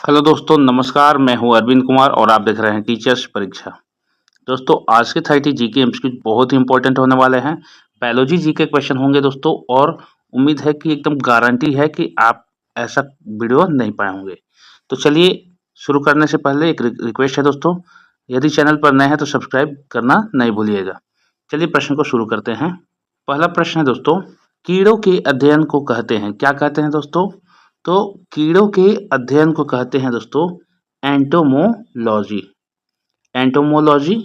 Hello दोस्तों, नमस्कार। मैं हूं अरविंद कुमार और आप देख रहे हैं टीचर्स परीक्षा। दोस्तों, आज के 30 जीके एमसीक्यू बहुत ही इंपॉर्टेंट होने वाले हैं। बायोलॉजी जीके क्वेश्चन होंगे दोस्तों, और उम्मीद है कि एकदम गारंटी है कि आप ऐसा वीडियो नहीं पाए होंगे। तो चलिए, शुरू करने से पहले एक रिक्वेस्ट है दोस्तों, यदि चैनल पर नए हैं तो सब्सक्राइब करना नहीं भूलिएगा। चलिए प्रश्न को शुरू करते हैं। पहला प्रश्न है दोस्तों, कीड़ों के अध्ययन को कहते हैं, क्या कहते हैं दोस्तों? तो कीड़ों के अध्ययन को कहते हैं दोस्तों एंटोमोलॉजी। एंटोमोलॉजी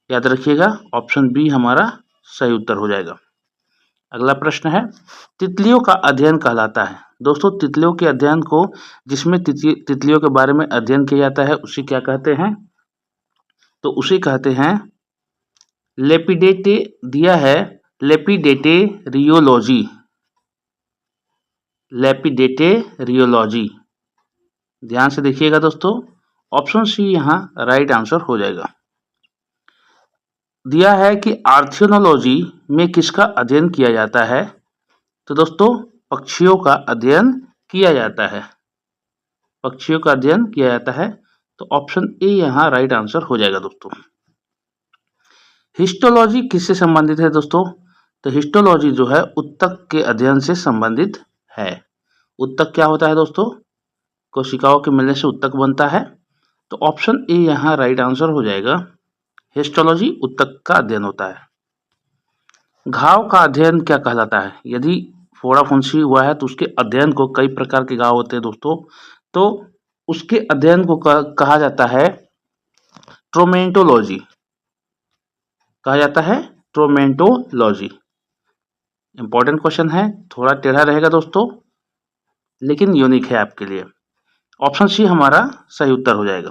याद रखिएगा, ऑप्शन बी हमारा सही उत्तर हो जाएगा। अगला प्रश्न है, तितलियों का अध्ययन कहलाता है। दोस्तों, तितलियों के अध्ययन को, जिसमें तितलियों के बारे में अध्ययन किया जाता है, उसे क्या कहते हैं? तो उसे कहते हैं लेपिडेटे, दिया है लेपिडेटेरियोलॉजी। लेपिडेटेरियोलॉजी, ध्यान से देखिएगा दोस्तों, ऑप्शन सी यहाँ राइट आंसर हो जाएगा। दिया है कि आर्थियोलॉजी में किसका अध्ययन किया जाता है? तो दोस्तों, पक्षियों का अध्ययन किया जाता है। पक्षियों का अध्ययन किया जाता है, तो ऑप्शन ए यहाँ राइट आंसर हो जाएगा दोस्तों। हिस्टोलॉजी किससे संबंधित है दोस्तों? तो हिस्टोलॉजी जो है उत्तक के अध्ययन से संबंधित है। उत्तक क्या होता है दोस्तों? कोशिकाओं के मिलने से उत्तक बनता है, तो ऑप्शन ए यहाँ राइट आंसर हो जाएगा। हिस्टोलॉजी उत्तक का अध्ययन होता है। घाव का अध्ययन क्या कहलाता है? यदि फोड़ा फुंसी हुआ है तो उसके अध्ययन को, कई प्रकार के घाव होते हैं दोस्तों, तो उसके अध्ययन को कहा जाता है ट्रोमेटोलॉजी। कहा जाता है ट्रोमेटोलॉजी। इंपॉर्टेंट क्वेश्चन है, थोड़ा टेढ़ा रहेगा दोस्तों, लेकिन यूनिक है आपके लिए। ऑप्शन सी हमारा सही उत्तर हो जाएगा।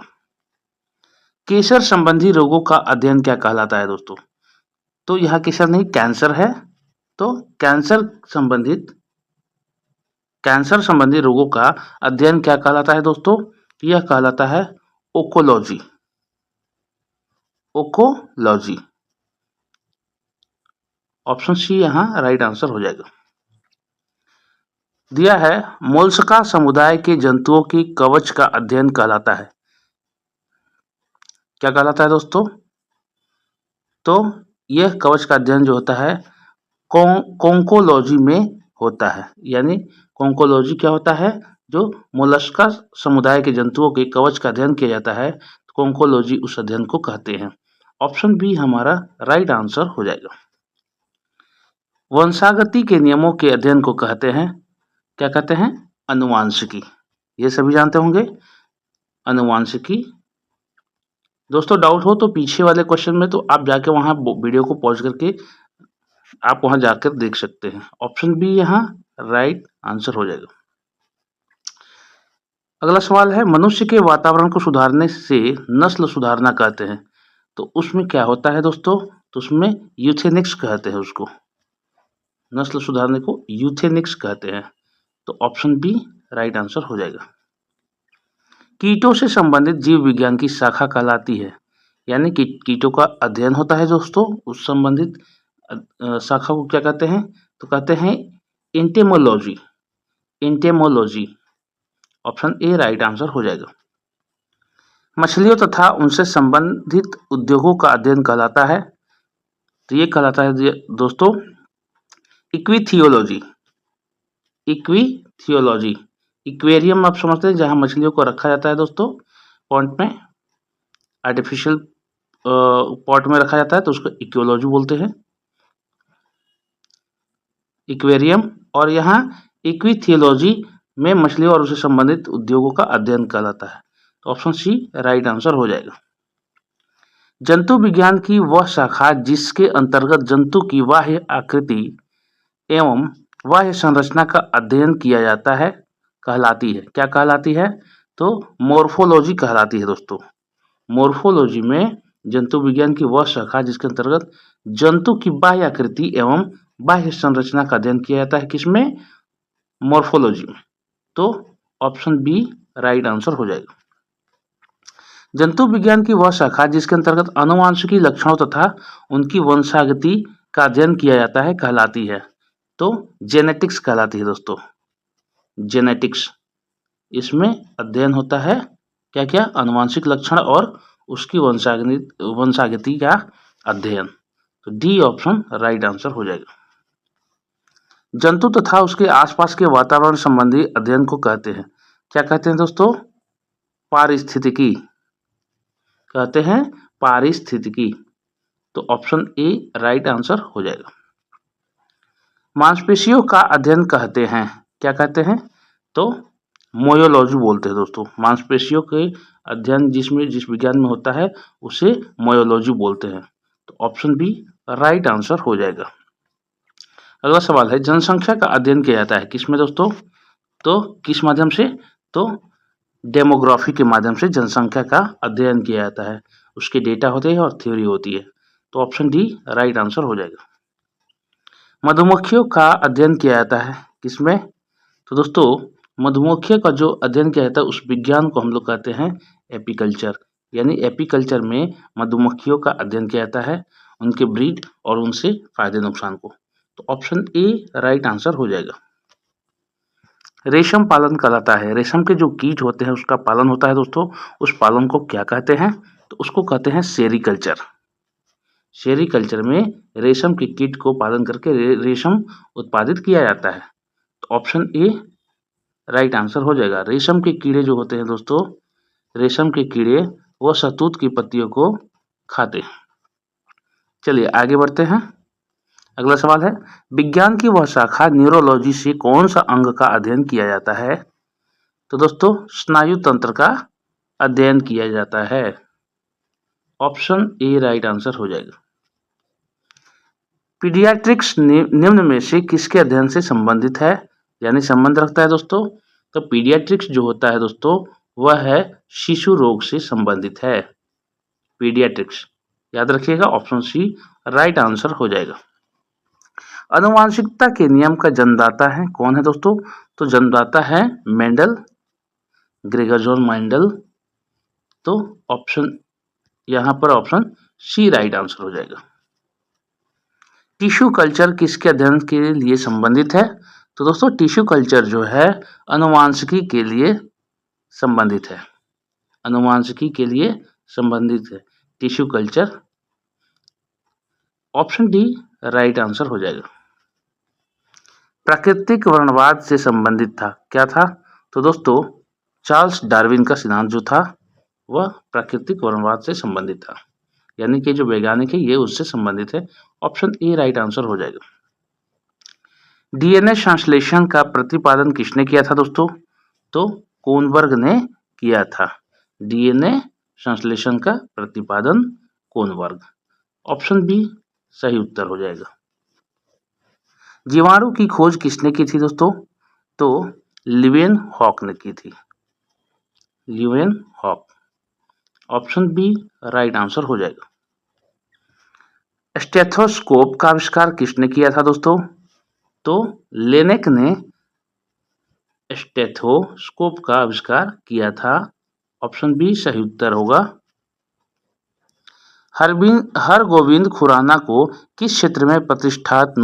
केसर संबंधी रोगों का अध्ययन क्या कहलाता है दोस्तों? तो यहाँ केसर नहीं, कैंसर है, तो कैंसर संबंधी रोगों का अध्ययन क्या कहलाता है दोस्तों? यह कहलाता है ओकोलॉजी। ओकोलॉजी, ऑप्शन सी यहाँ राइट आंसर हो जाएगा। दिया है मोलस्का समुदाय के जंतुओं की कवच का अध्ययन कहलाता है, क्या कहलाता है दोस्तों? तो यह कवच का अध्ययन जो होता है कोंकोलॉजी में होता है। यानी कोंकोलॉजी क्या होता है? जो मोलस्का समुदाय के जंतुओं के कवच का अध्ययन किया जाता है, कोंकोलॉजी उस अध्ययन को कहते हैं। ऑप्शन बी हमारा राइट आंसर हो जाएगा। वंशागति के नियमों के अध्ययन को कहते हैं, क्या कहते हैं? अनुवांशिकी। ये सभी जानते होंगे, अनुवांशिकी। दोस्तों, डाउट हो तो पीछे वाले क्वेश्चन में तो आप जाके वहां वीडियो को पॉज करके आप वहां जाकर देख सकते हैं। ऑप्शन बी यहाँ राइट आंसर हो जाएगा। अगला सवाल है, मनुष्य के वातावरण को सुधारने से नस्ल सुधारना कहते हैं, तो उसमें क्या होता है दोस्तों? तो उसमें यूथेनिक्स कहते हैं उसको। नस्ल सुधारने को यूथेनिक्स कहते हैं, तो ऑप्शन बी राइट आंसर हो जाएगा। कीटों से संबंधित जीव विज्ञान की शाखा कहलाती है, यानी कि कीटों का अध्ययन होता है दोस्तों, उस संबंधित शाखा को क्या कहते हैं? तो कहते हैं entomology. Entomology, option A right answer हो जाएगा। मछलियों तथा उनसे संबंधित उद्योगों का अध्ययन कहलाता है, तो ये कहलाता है दोस्तों इक्विथियोलॉजी। इक्विथियोलॉजी, इक्वेरियम आप समझते हैं, जहां मछलियों को रखा जाता है दोस्तों, पॉन्ड में, आर्टिफिशियल पॉट में रखा जाता है, तो उसको इक्वियोलॉजी बोलते हैं, इक्वेरियम। और यहाँ इक्विथियोलॉजी में मछलियों और उससे संबंधित उद्योगों का अध्ययन कहलाता है, तो ऑप्शन सी राइट आंसर हो जाएगा। जंतु विज्ञान की वह शाखा जिसके अंतर्गत जंतु की बाह्य आकृति एवं बाह्य संरचना का अध्ययन किया जाता है कहलाती है, क्या कहलाती है? तो मोर्फोलॉजी कहलाती है दोस्तों। मोर्फोलॉजी में जंतु विज्ञान की वह शाखा जिसके अंतर्गत जंतु की बाह्य आकृति एवं बाह्य संरचना का अध्ययन किया जाता है, किसमें? मोर्फोलॉजी में, तो ऑप्शन बी राइट आंसर हो जाएगा। जंतु विज्ञान की वह शाखा जिसके अंतर्गत आनुवंशिकी लक्षणों तथा उनकी वंशागति का अध्ययन किया जाता है कहलाती है, तो जेनेटिक्स कहलाती है दोस्तों, जेनेटिक्स। इसमें अध्ययन होता है क्या क्या, आनुवंशिक लक्षण और उसकी वंशागति का अध्ययन। तो डी ऑप्शन राइट आंसर हो जाएगा। जंतु तथा उसके आसपास के वातावरण संबंधी अध्ययन को कहते हैं, क्या कहते हैं दोस्तों, पारिस्थितिकी कहते हैं, पारिस्थितिकी। तो ऑप्शन ए राइट आंसर हो जाएगा। मांसपेशियों का अध्ययन कहते हैं, क्या कहते हैं, तो मोयोलॉजी बोलते हैं दोस्तों। मांसपेशियों के अध्ययन जिस विज्ञान में होता है उसे मोयोलॉजी बोलते हैं। तो ऑप्शन बी राइट आंसर हो जाएगा। अगला सवाल है, जनसंख्या का अध्ययन किया जाता है किसमें दोस्तों, तो किस माध्यम से, तो डेमोग्राफी के माध्यम से जनसंख्या का अध्ययन किया जाता है। उसके डेटा होते हैं और थ्योरी होती है। तो ऑप्शन डी राइट आंसर हो जाएगा। मधुमक्खियों का अध्ययन किया जाता है किसमें, तो दोस्तों मधुमक्खियों का जो अध्ययन किया जाता है उस विज्ञान को हम लोग कहते हैं एपीकल्चर। यानी एपीकल्चर में मधुमक्खियों का अध्ययन किया जाता है, उनके ब्रीड और उनसे फायदे नुकसान को। तो ऑप्शन ए राइट आंसर हो जाएगा। रेशम पालन कहलाता है, रेशम के जो कीट होते हैं उसका पालन होता है दोस्तों, उस पालन को क्या कहते हैं, तो उसको कहते हैं सेरीकल्चर। सेरीकल्चर में रेशम के कीट को पालन करके रेशम उत्पादित किया जाता है। तो ऑप्शन ए राइट आंसर हो जाएगा। रेशम के कीड़े जो होते हैं दोस्तों, रेशम के कीड़े वो शहतूत की पत्तियों को खाते हैं। चलिए आगे बढ़ते हैं। अगला सवाल है, विज्ञान की वह शाखा न्यूरोलॉजी से कौन सा अंग का अध्ययन किया जाता है, तो दोस्तों स्नायु तंत्र का अध्ययन किया जाता है। ऑप्शन ए राइट आंसर हो जाएगा। पीडियाट्रिक्स निम्न में से किसके अध्ययन से संबंधित है, यानी संबंध रखता है दोस्तों, तो पीडियाट्रिक्स जो होता है दोस्तों वह है शिशु रोग से संबंधित है। पीडियाट्रिक्स याद रखिएगा, ऑप्शन सी राइट आंसर हो जाएगा। आनुवांशिकता के नियम का जन्मदाता है कौन है दोस्तों, तो जन्मदाता है मेंडल, ग्रेगर जॉन मेंडल। तो ऑप्शन यहां पर ऑप्शन सी राइट आंसर हो जाएगा। टिश्यू कल्चर किसके अध्ययन के लिए संबंधित है, तो दोस्तों टिश्यू कल्चर जो है आनुवांशिकी के लिए संबंधित है, आनुवांशिकी के लिए संबंधित है tissue culture. Option D right answer हो जाएगा। प्राकृतिक वर्णवाद से संबंधित था, क्या था, तो दोस्तों चार्ल्स डार्विन का सिद्धांत जो था वह प्राकृतिक वर्णवाद से संबंधित था, यानी कि जो वैज्ञानिक है ये उससे संबंधित है। ऑप्शन ए राइट आंसर हो जाएगा। डीएनए संश्लेषण का प्रतिपादन किसने किया था दोस्तों, तो कोनबर्ग ने किया था। डीएनए संश्लेषण का प्रतिपादन कोनबर्ग। ऑप्शन बी सही उत्तर हो जाएगा। जीवाणु की खोज किसने की थी दोस्तों, तो लिवेन हॉक ने की थी, Leeuwenhoek. Option B right answer हो जाएगा। स्टेथोस्कोप का आविष्कार किसने किया था दोस्तों, तो लेनेक ने स्टेथोस्कोप का आविष्कार किया था। ऑप्शन बी सही उत्तर होगा। हरगोविंद खुराना को किस क्षेत्र में प्रतिष्ठित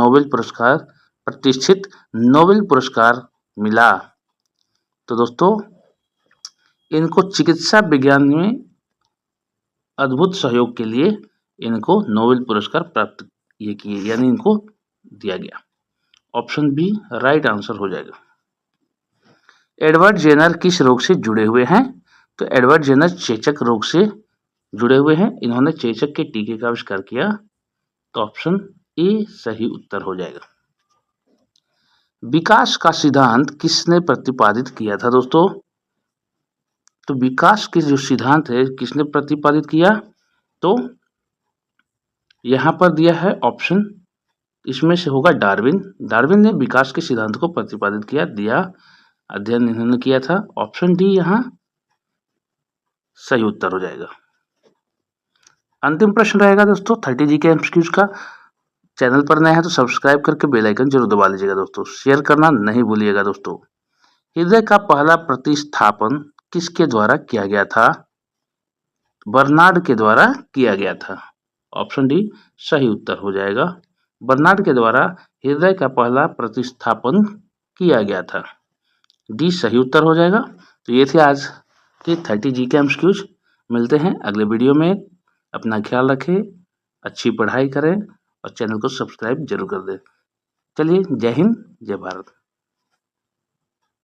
नोबेल पुरस्कार मिला, तो दोस्तों इनको चिकित्सा विज्ञान में अद्भुत सहयोग के लिए इनको नोबेल पुरस्कार प्राप्त ये किए, यानी इनको दिया गया। ऑप्शन बी राइट आंसर हो जाएगा। एडवर्ड जेनर किस रोग से जुड़े हुए हैं, तो एडवर्ड जेनर चेचक रोग से जुड़े हुए हैं, इन्होंने चेचक के टीके का आविष्कार किया। तो ऑप्शन ए सही उत्तर हो जाएगा। विकास का सिद्धांत किसने प्रतिपादित किया था दोस्तों, तो विकास के जो सिद्धांत है किसने प्रतिपादित किया, तो यहां पर दिया है ऑप्शन, इसमें से होगा डार्विन। डार्विन ने विकास के सिद्धांत को प्रतिपादित किया, दिया अध्ययन इन्होंने किया था। ऑप्शन डी यहां सही उत्तर हो जाएगा। अंतिम प्रश्न रहेगा दोस्तों 30 जीके एमसीक्यूज का। चैनल पर नए हैं तो सब्सक्राइब करके बेल आइकन जरूर दबा लीजिएगा दोस्तों, शेयर करना नहीं भूलिएगा दोस्तों। हृदय का पहला प्रतिस्थापन किसके द्वारा किया गया था, बर्नार्ड के द्वारा किया गया था। ऑप्शन डी सही उत्तर हो जाएगा। बर्नार्ड के द्वारा हृदय का पहला प्रतिस्थापन किया गया था, डी सही उत्तर हो जाएगा। तो ये थे आज के 30 जीके एमसीक्यूज। मिलते हैं अगले वीडियो में। अपना ख्याल रखें, अच्छी पढ़ाई करें और चैनल को सब्सक्राइब जरूर कर दें। चलिए, जय हिंद, जय भारत।